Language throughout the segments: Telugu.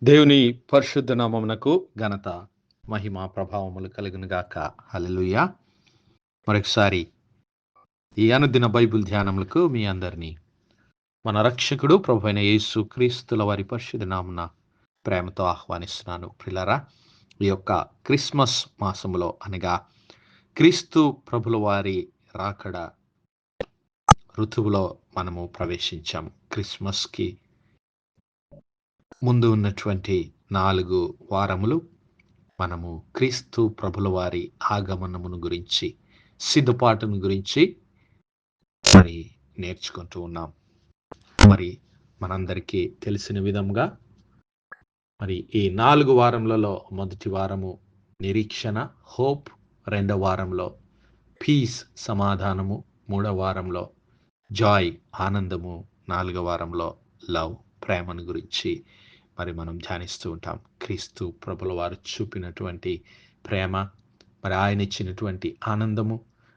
దేవుని పరిశుద్ధ నామమునకు ఘనత మహిమ ప్రభావములు కలుగును గాక. హల్లెలూయా. మరొకసారి ఈ అనుదిన బైబిల్ ధ్యానములకు మీ అందరినీ మన రక్షకుడు ప్రభువైన యేసు క్రీస్తుల వారి పరిశుద్ధ నామమున ప్రేమతో ఆహ్వానిస్తున్నాను. ప్రియులారా, ఈ యొక్క క్రిస్మస్ మాసములో అనగా క్రీస్తు ప్రభుల వారి రాకడ ఋతువులో మనము ప్రవేశించాము. క్రిస్మస్కి ముందు ఉన్నటువంటి 4 వారములు మనము క్రీస్తు ప్రభుల వారి ఆగమనమును గురించి, సిద్ధపాటును గురించి మరి నేర్చుకుంటూ ఉన్నాం. మరి మనందరికీ తెలిసిన విధంగా మరి ఈ 4 వారములలో మొదటి వారము నిరీక్షణ, హోప్, రెండవ వారంలో పీస్, సమాధానము, మూడవ వారంలో జాయ్, ఆనందము, నాలుగవ వారంలో లవ్, ప్రేమను గురించి మరి మనం ధ్యానిస్తూ ఉంటాం. క్రీస్తు ప్రభుల వారు చూపినటువంటి ప్రేమ, మరి ఆయన ఇచ్చినటువంటి ఆనందము,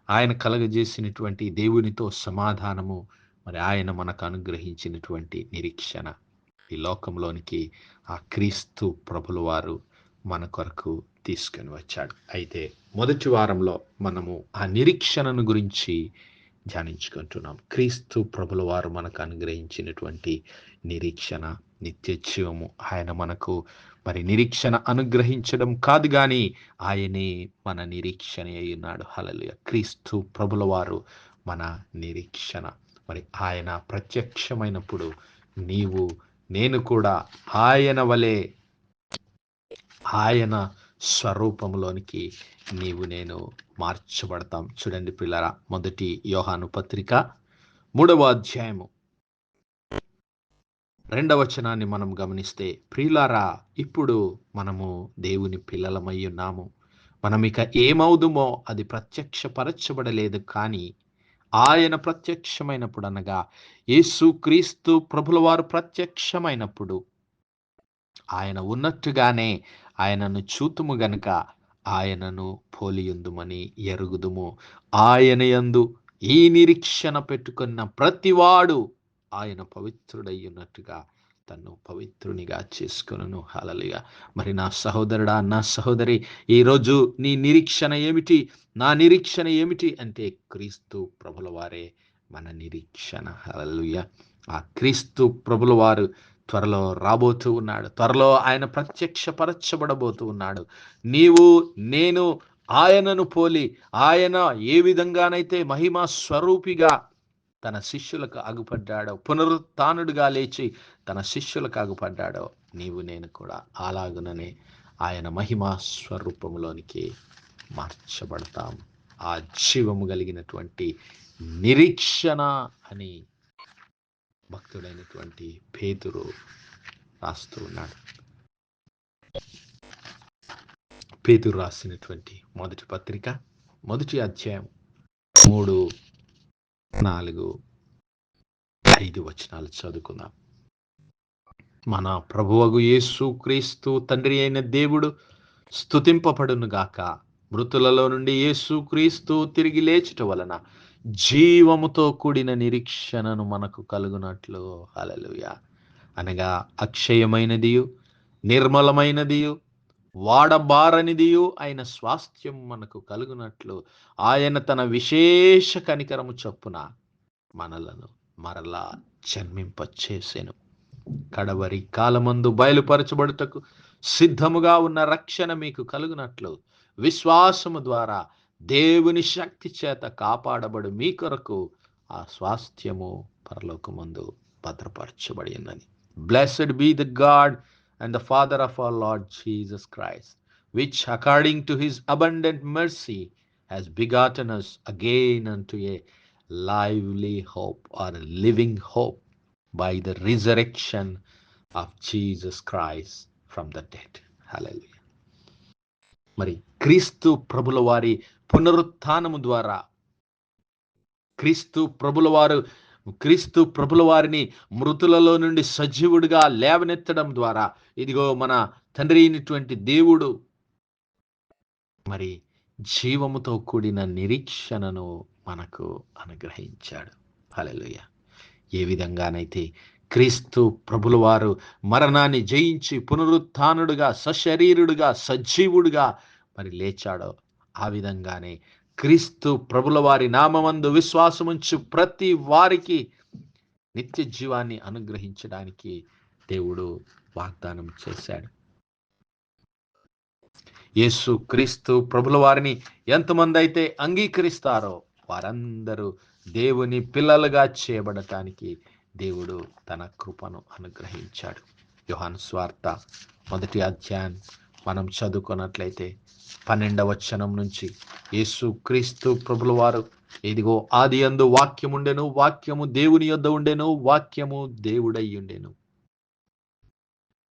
ఆయన కలగజేసినటువంటి దేవునితో సమాధానము, మరి ఆయన మనకు అనుగ్రహించినటువంటి నిరీక్షణ. ఈ లోకంలోనికి ఆ క్రీస్తు ప్రభుల వారు మన కొరకు తీసుకొని వచ్చాడు. అయితే మొదటి వారంలో మనము ఆ నిరీక్షణను గురించి ధ్యానించుకుంటున్నాం. క్రీస్తు ప్రభుల వారు మనకు అనుగ్రహించినటువంటి నిరీక్షణ, నిత్య జీవము. ఆయన మనకు మరి నిరీక్షణ అనుగ్రహించడం కాదు కానీ ఆయనే మన నిరీక్షణ అయి ఉన్నాడు. హల్లెలూయా. క్రీస్తు ప్రభుల వారు మన నిరీక్షణ. మరి ఆయన ప్రత్యక్షమైనప్పుడు నీవు నేను కూడా ఆయన వలె, ఆయన స్వరూపంలోనికి నీవు నేను మార్చబడతాం. చూడండి పిల్లరా, మొదటి యోహాను పత్రిక 3వ అధ్యాయము 2వ వచనాన్ని మనం గమనిస్తే, ప్రియులారా, ఇప్పుడు మనము దేవుని పిల్లలమై ఉన్నాము. మనం ఇక ఏమవుదుమో అది ప్రత్యక్షపరచబడలేదు, కానీ ఆయన ప్రత్యక్షమైనప్పుడు అనగా యేసు క్రీస్తు ప్రభుల వారు ప్రత్యక్షమైనప్పుడు ఆయన ఉన్నట్టుగానే ఆయనను చూతుము గనుక ఆయనను పోలియుందుమని ఎరుగుదుము. ఆయన యందు ఈ నిరీక్షణ పెట్టుకున్న ప్రతివాడు ఆయన పవిత్రుడై ఉన్నట్టుగా తన్ను పవిత్రునిగా చేసుకొనును. హల్లెలూయా. మరి నా సహోదరుడా, నా సహోదరి, ఈరోజు నీ నిరీక్షణ ఏమిటి? నా నిరీక్షణ ఏమిటి అంటే క్రీస్తు ప్రభుల వారే మన నిరీక్షణ. హల్లెలూయా. ఆ క్రీస్తు ప్రభుల వారు త్వరలో రాబోతూ ఉన్నాడు. త్వరలో ఆయన ప్రత్యక్షపరచబడబోతూ ఉన్నాడు. నీవు నేను ఆయనను పోలి, ఆయన ఏ విధంగానైతే మహిమా స్వరూపిగా తన శిష్యులకు అగుపడ్డాడో, పునరుత్థానుడిగా లేచి తన శిష్యులకు అగుపడ్డాడో, నీవు నేను కూడా అలాగుననే ఆయన మహిమా స్వరూపంలోనికి మార్చబడతాం. ఆ జీవము కలిగినటువంటి నిరీక్షణ అని భక్తుడైనటువంటి పేతురు రాస్తూ ఉన్నాడు. పేతురు రాసినటువంటి మొదటి పత్రిక, మొదటి అధ్యాయం 3, 4, 5 వచనాలు చదువుకుందాం. మన ప్రభువగు యేసు క్రీస్తు తండ్రి అయిన దేవుడు స్తుతింపబడును గాక. మృతులలో నుండి యేసు క్రీస్తు తిరిగి లేచుట వలన జీవముతో కూడిన నిరీక్షణను మనకు కలుగునట్లు. హల్లెలూయా. అనగా అక్షయమైనదియు, నిర్మలమైనదియు, వాడబారనిదియు అయిన స్వాస్థ్యం మనకు కలుగునట్లు ఆయన తన విశేష కనికరము చొప్పున మనలను మరలా జన్మింపచేసెను. కడవరి కాలమందు బయలుపరచబడుటకు సిద్ధముగా ఉన్న రక్షణ మీకు కలుగునట్లు విశ్వాసము ద్వారా దేవుని శక్తి చేత కాపాడబడు మీ కొరకు ఆ స్వాస్థ్యము పరలోకమందు భద్రపరచబడి ఉన్నది. Blessed be the God and the Father of our Lord Jesus Christ, which according to his abundant mercy has begotten us again unto a lively hope, or a living hope, by the resurrection of Jesus Christ from the dead. Hallelujah. మరి క్రీస్తు ప్రభుల వారి పునరుత్థానము ద్వారా క్రీస్తు ప్రభుల వారిని మృతులలో నుండి సజీవుడిగా లేవనెత్తడం ద్వారా ఇదిగో మన తండ్రి అయినటువంటి దేవుడు మరి జీవముతో కూడిన నిరీక్షణను మనకు అనుగ్రహించాడు. హల్లెలూయా. ఏ విధంగానైతే క్రీస్తు ప్రభుల వారు మరణాన్ని జయించి పునరుత్థానుడుగా, సశరీరుడుగా, సజీవుడుగా మరి లేచాడో, ఆ విధంగానే క్రీస్తు ప్రభుల వారి నామమందు విశ్వాసముంచు ప్రతి వారికి నిత్య జీవాన్ని అనుగ్రహించడానికి దేవుడు వాగ్దానం చేశాడు. యేసు క్రీస్తు ప్రభుల వారిని ఎంతమంది అయితే అంగీకరిస్తారో వారందరూ దేవుని పిల్లలుగా చేయబడటానికి దేవుడు తన కృపను అనుగ్రహించాడు. యోహాను సువార్త 1వ అధ్యాయం మనం చదువుకున్నట్లయితే 12వ వచనం నుంచి యేసు క్రీస్తు ప్రభుల వారు, ఇదిగో ఆదియందు వాక్యముండెను, వాక్యము దేవుని యొద్ద ఉండెను, వాక్యము దేవుడై ఉండెను.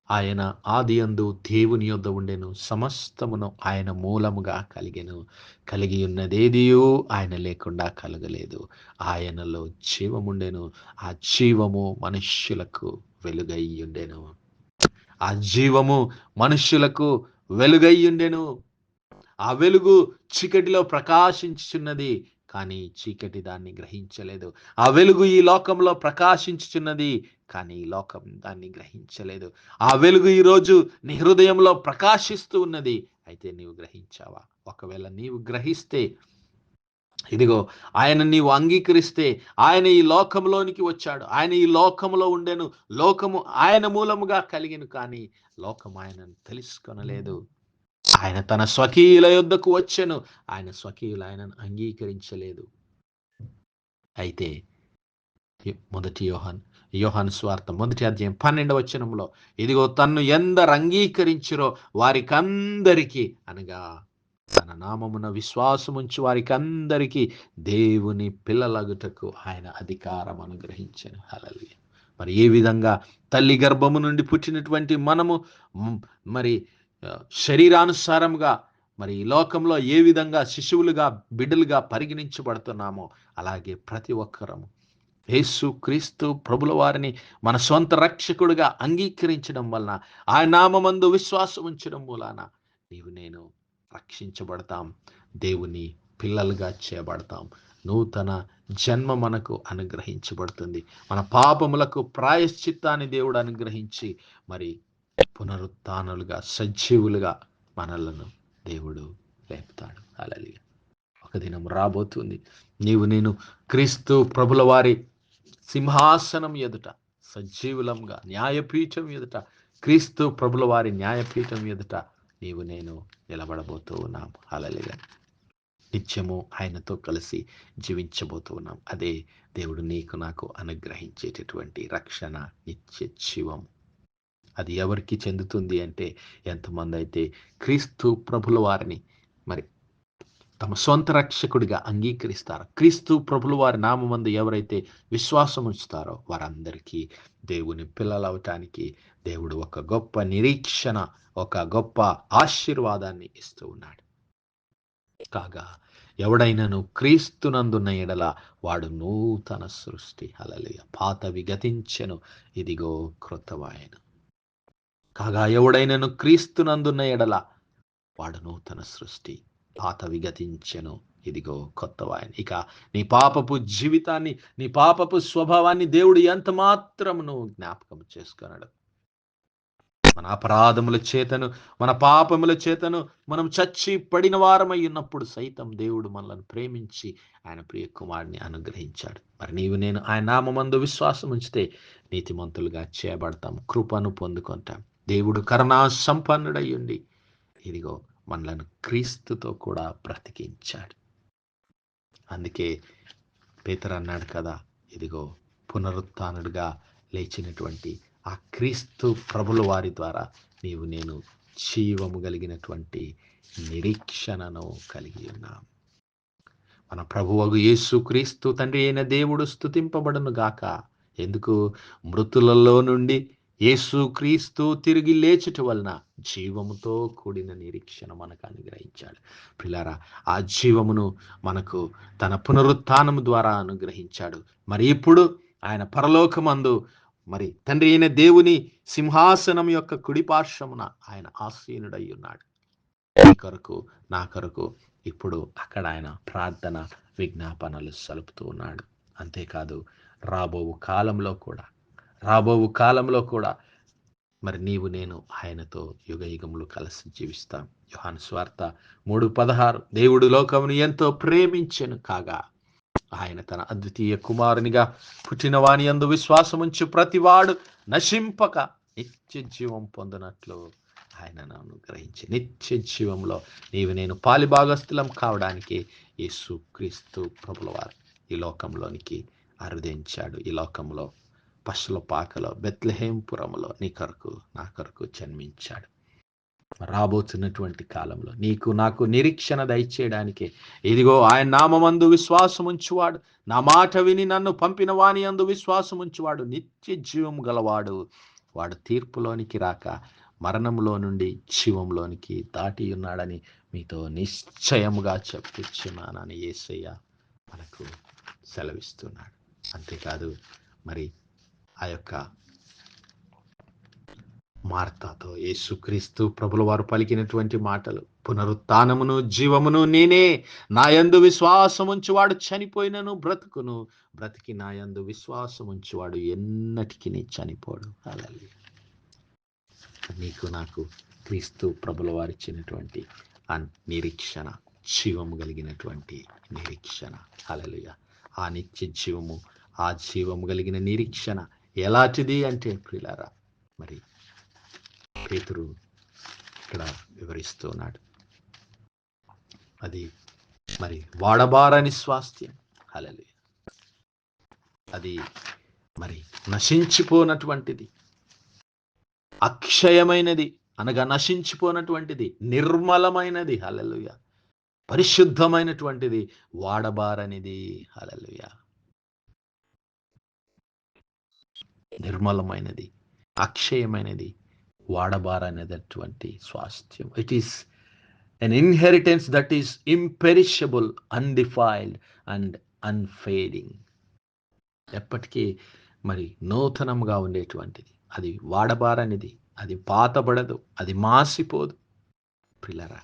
ఆయన ఆదియందు దేవుని యొద్ద ఉండెను, సమస్తమును ఆయన మూలముగా కలిగెను, కలిగి ఉన్నదేదియూ ఆయన లేకుండా కలగలేదు. ఆయనలో జీవముండెను, ఆ జీవము మనుష్యులకు వెలుగై ఉండెను. ఆ జీవము మనుష్యులకు వెలుగై ఉండెను. ఆ వెలుగు చీకటిలో ప్రకాశించుచున్నది, కానీ చీకటి దాన్ని గ్రహించలేదు. ఆ వెలుగు ఈ లోకంలో ప్రకాశించుచున్నది, కానీ ఈ లోకం దాన్ని గ్రహించలేదు. ఆ వెలుగు ఈరోజు నీ హృదయంలో ప్రకాశిస్తూ ఉన్నది. అయితే నీవు గ్రహించావా? ఒకవేళ నీవు గ్రహిస్తే, ఇదిగో ఆయన నీవు అంగీకరిస్తే, ఆయన ఈ లోకంలోనికి వచ్చాడు, ఆయన ఈ లోకములో ఉండెను, లోకము ఆయన మూలముగా కలిగెను, కానీ లోకం ఆయనను తెలుసుకొనలేదు. ఆయన తన స్వకీయుల యొద్దకు వచ్చెను, ఆయన స్వకీయులు ఆయనను అంగీకరించలేదు. అయితే యోహాను సువార్త 1వ అధ్యాయం 12వ వచనంలో, ఇదిగో తన్ను ఎందరు అంగీకరించిరో వారికందరికీ, అనగా తన నామమున విశ్వాసముంచు వారికందరికీ దేవుని పిల్లలగుటకు ఆయన అధికారం అనుగ్రహించెను. హల్లెలూయా. మరి ఏ విధంగా తల్లి గర్భము నుండి పుట్టినటువంటి మనము మరి శరీరానుసారముగా మరి ఈ లోకంలో ఏ విధంగా శిశువులుగా, బిడ్డలుగా పరిగణించబడుతున్నామో, అలాగే ప్రతి ఒక్కరము యేసు క్రీస్తు ప్రభుల వారిని మన సొంత రక్షకుడిగా అంగీకరించడం వలన, ఆయన నామమందు విశ్వాసం ఉంచడం మూలాన నీవు నేను రక్షించబడతాం, దేవుని పిల్లలుగా చేయబడతాం. నూతన జన్మ మనకు అనుగ్రహించబడుతుంది. మన పాపములకు ప్రాయశ్చిత్తాన్ని దేవుడు అనుగ్రహించి మరి పునరుత్థానులుగా, సజీవులుగా మనలను దేవుడు లేపుతాడు. హల్లెలూయా. ఒక దినం రాబోతుంది, నీవు నేను క్రీస్తు ప్రభుల వారి సింహాసనం ఎదుట సజీవులంగా, న్యాయపీఠం ఎదుట, క్రీస్తు ప్రభుల వారి న్యాయపీఠం ఎదుట నీవు నేను నిలబడబోతూ ఉన్నాం. హల్లెలూయా. నిత్యము ఆయనతో కలిసి జీవించబోతూ ఉన్నాం. అదే దేవుడు నీకు నాకు అనుగ్రహించేటటువంటి రక్షణ, నిత్య జీవం. అది ఎవరికి చెందుతుంది అంటే, ఎంతమంది అయితే క్రీస్తు ప్రభుల వారిని మరి తమ సొంత రక్షకుడిగా అంగీకరిస్తారో, క్రీస్తు ప్రభుల వారి నామమందు ఎవరైతే విశ్వాసం ఉంచుతారో వారందరికీ దేవుని పిల్లలు అవటానికి దేవుడు ఒక గొప్ప నిరీక్షణ, ఒక గొప్ప ఆశీర్వాదాన్ని ఇస్తూ ఉన్నాడు. కాగా ఎవడైనను క్రీస్తునందున్న ఎడల వాడు నూతన సృష్టి. హల్లెలూయా. పాతవి గతించెను, ఇదిగో క్రొత్తవాయెను. కాగా ఎవడైనను క్రీస్తునందున్న ఎడల వాడు నూతన సృష్టి, పాతవి గతించెను, ఇదిగో కొత్తవాయెను. ఇక నీ పాపపు జీవితాన్ని, నీ పాపపు స్వభావాన్ని దేవుడు ఎంత మాత్రమును జ్ఞాపకం చేసుకున్నాడు. మన అపరాధముల చేతను, మన పాపముల చేతను మనం చచ్చి పడిన వారమై ఉన్నప్పుడు సైతం దేవుడు మనల్ని ప్రేమించి ఆయన ప్రియ కుమారుని అనుగ్రహించాడు. మరి నీవు నేను ఆయన నామమందు విశ్వాసం ఉంచితే నీతిమంతులుగా చేయబడతాం, కృపను పొందుకుంటాం. దేవుడు కరుణా సంపన్నుడై ఉండి ఇదిగో మనలను క్రీస్తుతో కూడా బ్రతికించాడు. అందుకే పేతురు అన్నాడు కదా, ఇదిగో పునరుత్థానుడిగా లేచినటువంటి ఆ క్రీస్తు ప్రభుల వారి ద్వారా నీవు నేను జీవము కలిగినటువంటి నిరీక్షణను కలిగి ఉన్నాం. మన ప్రభువగు యేసు క్రీస్తు తండ్రి అయిన దేవుడు స్తుతింపబడును గాక. ఎందుకు? మృతులలో నుండి యేసు క్రీస్తు తిరిగి లేచుట వలన జీవముతో కూడిన నిరీక్షణ మనకు అనుగ్రహించాడు. పిల్లారా, ఆ జీవమును మనకు తన పునరుత్థానము ద్వారా అనుగ్రహించాడు. మరి ఇప్పుడు ఆయన పరలోకమందు మరి తండ్రి అయిన దేవుని సింహాసనం యొక్క కుడిపార్శ్వమున ఆయన ఆసీనుడై ఉన్నాడు. నీ కొరకు, నా కొరకు ఇప్పుడు అక్కడ ఆయన ప్రార్థన విజ్ఞాపనలు సలుపుతూ ఉన్నాడు. అంతేకాదు, రాబో కాలంలో కూడా రాబో కాలంలో కూడా మరి నీవు నేను ఆయనతో యుగ యుగములు కలిసి జీవిస్తాం. యోహాను సువార్త 3:16 దేవుడు లోకమును ఎంతో ప్రేమించెను కాగా ఆయన తన అద్వితీయ కుమారునిగా పుట్టిన వాని యందు విశ్వాసముంచు ప్రతివాడు నశింపక నిత్య జీవం పొందినట్లు ఆయనను అనుగ్రహించి నిత్య జీవంలో నీవు నేను పాలిభాగస్థులం కావడానికి యేసుక్రీస్తు ప్రభుల వారు ఈ లోకంలోనికి అరుదించాడు. ఈ లోకంలో పశుల పాకలో బెత్లెహేంపురములో నీ కొరకు నా కొరకు జన్మించాడు. రాబోతున్నటువంటి కాలంలో నీకు నాకు నిరీక్షణ దయచేయడానికి ఇదిగో ఆయన నామమందు విశ్వాసముంచువాడు, నా మాట విని నన్ను పంపిన వాని యందు విశ్వాసముంచువాడు నిత్య జీవం గలవాడు. వాడు తీర్పులోనికి రాక మరణంలో నుండి జీవంలోనికి దాటి ఉన్నాడని మీతో నిశ్చయముగా చెప్తున్నానని యేసయ్య మనకు సెలవిస్తున్నాడు. అంతేకాదు మరి ఆ యొక్క మార్తాతో యేసుక్రీస్తు ప్రభుల వారు పలికినటువంటి మాటలు, పునరుత్థానమును జీవమును నేనే, నా యందు విశ్వాసముంచువాడు చనిపోయినను బ్రతుకును, బ్రతికి నా యందు విశ్వాసముంచువాడు ఎన్నటికి చనిపోడు. హల్లెలూయా. నీకు నాకు క్రీస్తు ప్రభుల వారు ఇచ్చినటువంటి ఆ నిరీక్షణ, జీవము కలిగినటువంటి నిరీక్షణ. హల్లెలూయా. ఆ నిత్య జీవము, ఆ జీవము కలిగిన నిరీక్షణ ఎలాంటిది అంటే ప్రియులారా, మరి పేతురు ఇక్కడ వివరిస్తున్నాడు. అది మరి వాడబారని స్వాస్థ్యం. హల్లెలూయా. అది మరి నశించిపోనటువంటిది, అక్షయమైనది అనగా నశించిపోనటువంటిది, నిర్మలమైనది. హల్లెలూయా. పరిశుద్ధమైనటువంటిది, వాడబారనిది. హల్లెలూయా. నిర్మలమైనది, అక్షయమైనది, వాడబారనేటటువంటి స్వాస్థ్యం. It is an inheritance that is imperishable, undefiled and unfading. ఎప్పటికీ మరి నూతనంగా ఉండేటువంటిది, అది వాడబారనిది, అది పాతబడదు, అది మాసిపోదు. ప్రియులారా,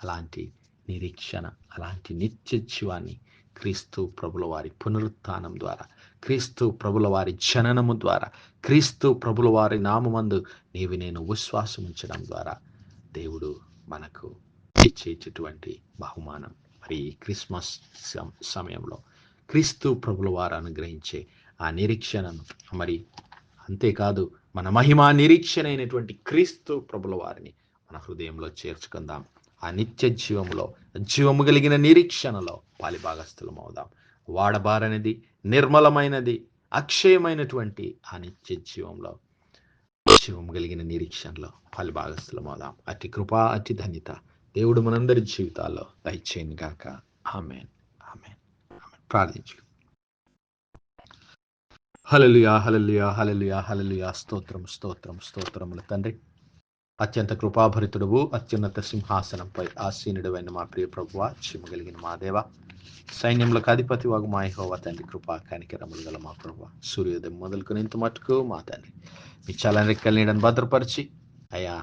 అలాంటి నిరీక్షణ, అలాంటి నిత్య జీవాన్ని క్రీస్తు ప్రభుల వారి పునరుత్థానం ద్వారా, క్రీస్తు ప్రభుల వారి జననము ద్వారా, క్రీస్తు ప్రభుల వారి నామమందు నీవు నేను విశ్వాసం ఉంచడం ద్వారా దేవుడు మనకు ఇచ్చేటటువంటి బహుమానం. మరి క్రిస్మస్ సమయంలో క్రీస్తు ప్రభుల వారు అనుగ్రహించే ఆ నిరీక్షణను, మరి అంతేకాదు మన మహిమా నిరీక్షణ అయినటువంటి క్రీస్తు ప్రభుల వారిని మన హృదయంలో చేర్చుకుందాం. ఆ నిత్య జీవములో, జీవము కలిగిన నిరీక్షణలో పాలిభాగస్థులం అవుదాం. వాడబారనిది, నిర్మలమైనది, అక్షయమైనటువంటి ఆ నిత్య జీవంలో, జీవము కలిగిన నిరీక్షణలో పాలిభాగస్థులం అవుదాం. అతి కృప, అతి ధన్యత దేవుడు మనందరి జీవితాల్లో దయచేయను గాక. ఆమేన్, ఆమేన్, ఆమేన్. ప్రార్థించు. హల్లెలూయా, హల్లెలూయా, హల్లెలూయా, హల్లెలూయా. స్తోత్రం, స్తోత్రం, స్తోత్రములు తండ్రి. అత్యంత కృపాభరితుడువు, అత్యున్నత సింహాసనంపై ఆసీనుడైన మా ప్రియ ప్రభువా, జీవము కలిగిన మా దేవ, సైన్యములకు అధిపతి వాగు మా యెహోవా తండ్రి, కృపా కనికరములు గల మా ప్రభువా, సూర్యోదయం మొదలుకొని ఇంత మటుకు మా తండ్రి మీ చల్లని రెక్కల నీడను భద్రపరిచి అయ్యా,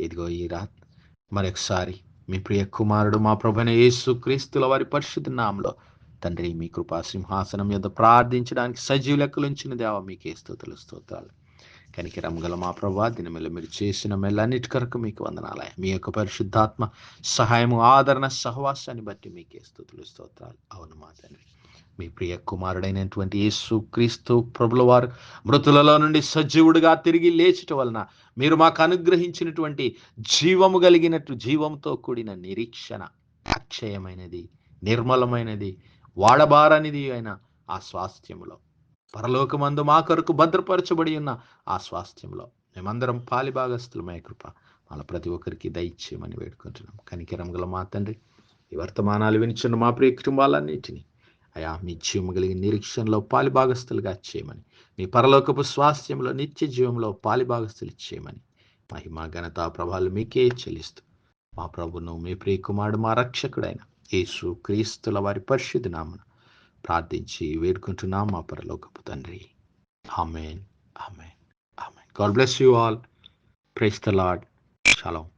ఇదిగో ఈ రాత్రి మరొకసారి మీ ప్రియ కుమారుడు మా ప్రభువైన యేసుక్రీస్తుల వారి పరిశుద్ధ నామములో తండ్రి మీ కృపా సింహాసనం యొద్ద ప్రార్థించడానికి సజీవ లెక్కలుంచిన దేవా, మీకే స్తుతులు, స్తోత్రాలు. కనికరం గల మా ప్రభువా, దినమెల్ల మీరు చేసిన మెల్లన్నిటి కొరకు మీకు వందనాలయ. మీ యొక్క పరిశుద్ధాత్మ సహాయము, ఆదరణ, సహవాసాన్ని బట్టి మీకే స్తుతులు, స్తోత్రాలు. అవును మా తండ్రి, మీ ప్రియ కుమారుడైనటువంటి యేసుక్రీస్తు ప్రభుల వారు మృతులలో నుండి సజీవుడిగా తిరిగి లేచట వలన మీరు మాకు అనుగ్రహించినటువంటి జీవము కలిగినట్టు, జీవంతో కూడిన నిరీక్షణ, అక్షయమైనది, నిర్మలమైనది, వాడబారనిది అయిన ఆ స్వాస్థ్యములో, పరలోకమందు మా కొరకు భద్రపరచబడి ఉన్న ఆ స్వాస్థ్యంలో మేమందరం పాలిభాగస్థులమై కృప మన ప్రతి ఒక్కరికి దయచేయమని వేడుకుంటున్నాం. కనికరం గల మా తండ్రి, ఈ వర్తమానాలు వినిచున్న మా ప్రియ కుటుంబాలన్నిటినీ అయా మీ జీవము కలిగిన నిరీక్షణలో పాలిభాగస్థులుగా చేయమని, మీ పరలోకపు స్వాస్థ్యంలో, నిత్య జీవంలో పాలిభాగస్థులు చేయమని మహిమ, ఘనత, ప్రభావాలు మీకే చెల్లిస్తూ మా ప్రభును, మీ ప్రియ కుమారుడు, మా రక్షకుడైన యేసు క్రీస్తుల వారి పరిశుద్ధ నామమున ప్రార్థించి వేడుకుంటున్నాం మా పరలోకపు తండ్రి. Amen, amen, amen. God bless you all. Praise the Lord. Shalom.